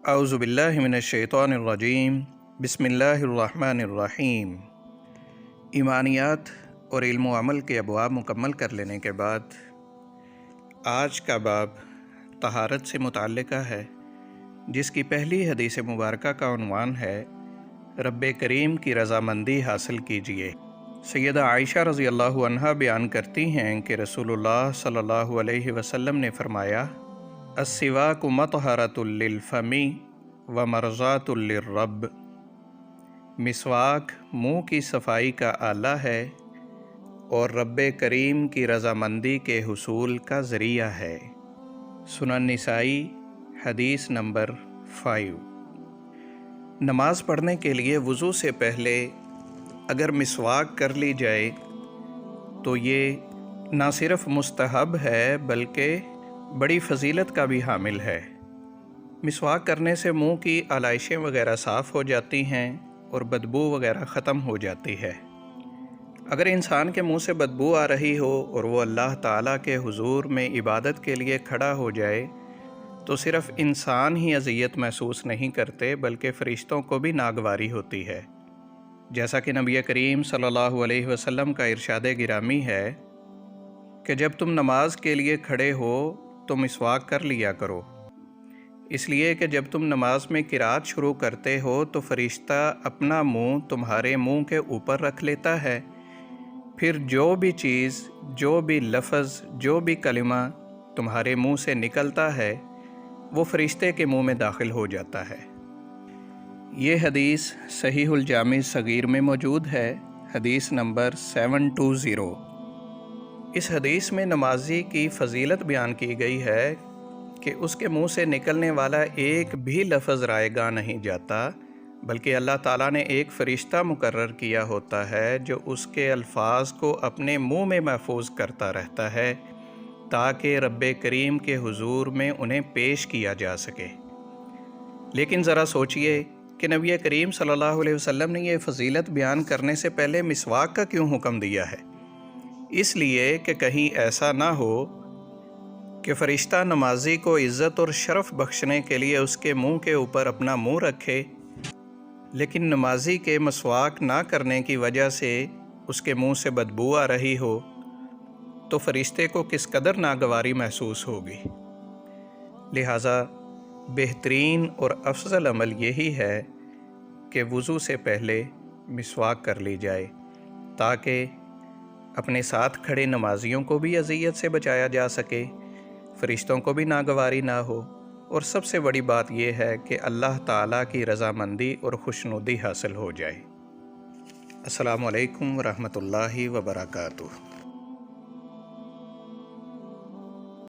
اعوذ باللہ من الشیطان الرجیم بسم اللہ الرحمن الرحیم۔ ایمانیات اور علم و عمل کے ابواب مکمل کر لینے کے بعد آج کا باب طہارت سے متعلقہ ہے، جس کی پہلی حدیث مبارکہ کا عنوان ہے رب کریم کی رضامندی حاصل کیجیے۔ سیدہ عائشہ رضی اللہ عنہا بیان کرتی ہیں کہ رسول اللہ صلی اللہ علیہ وسلم نے فرمایا، السواک مطہرۃ للفم ومرضات للرب۔ مسواک منہ کی صفائی کا آلہ ہے اور رب کریم کی رضامندی کے حصول کا ذریعہ ہے۔ سنن نسائی حدیث نمبر 5۔ نماز پڑھنے کے لیے وضو سے پہلے اگر مسواک کر لی جائے تو یہ نہ صرف مستحب ہے بلکہ بڑی فضیلت کا بھی حامل ہے۔ مسواک کرنے سے منہ کی آلائشیں وغیرہ صاف ہو جاتی ہیں اور بدبو وغیرہ ختم ہو جاتی ہے۔ اگر انسان کے منہ سے بدبو آ رہی ہو اور وہ اللہ تعالیٰ کے حضور میں عبادت کے لیے کھڑا ہو جائے تو صرف انسان ہی اذیت محسوس نہیں کرتے بلکہ فرشتوں کو بھی ناگواری ہوتی ہے، جیسا کہ نبی کریم صلی اللہ علیہ وسلم کا ارشاد گرامی ہے کہ جب تم نماز کے لیے کھڑے ہو تو مسواک کر لیا کرو، اس لیے کہ جب تم نماز میں قرات شروع کرتے ہو تو فرشتہ اپنا منہ تمہارے منہ کے اوپر رکھ لیتا ہے، پھر جو بھی چیز، جو بھی لفظ، جو بھی کلمہ تمہارے منہ سے نکلتا ہے وہ فرشتے کے منہ میں داخل ہو جاتا ہے۔ یہ حدیث صحیح الجامع صغیر میں موجود ہے، حدیث نمبر 720۔ اس حدیث میں نمازی کی فضیلت بیان کی گئی ہے کہ اس کے منہ سے نکلنے والا ایک بھی لفظ رائے گاہ نہیں جاتا، بلکہ اللہ تعالیٰ نے ایک فرشتہ مقرر کیا ہوتا ہے جو اس کے الفاظ کو اپنے منہ میں محفوظ کرتا رہتا ہے تاکہ رب کریم کے حضور میں انہیں پیش کیا جا سکے۔ لیکن ذرا سوچئے کہ نبی کریم صلی اللہ علیہ وسلم نے یہ فضیلت بیان کرنے سے پہلے مسواک کا کیوں حکم دیا ہے؟ اس لیے کہ کہیں ایسا نہ ہو کہ فرشتہ نمازی کو عزت اور شرف بخشنے کے لیے اس کے منہ کے اوپر اپنا منہ رکھے، لیکن نمازی کے مسواک نہ کرنے کی وجہ سے اس کے منہ سے بدبو آ رہی ہو تو فرشتے کو کس قدر ناگواری محسوس ہوگی۔ لہٰذا بہترین اور افضل عمل یہی ہے کہ وضو سے پہلے مسواک کر لی جائے تاکہ اپنے ساتھ کھڑے نمازیوں کو بھی اذیت سے بچایا جا سکے، فرشتوں کو بھی ناگواری نہ ہو، اور سب سے بڑی بات یہ ہے کہ اللہ تعالیٰ کی رضامندی اور خوشنودی حاصل ہو جائے۔ السلام علیکم ورحمۃ اللہ وبرکاتہ۔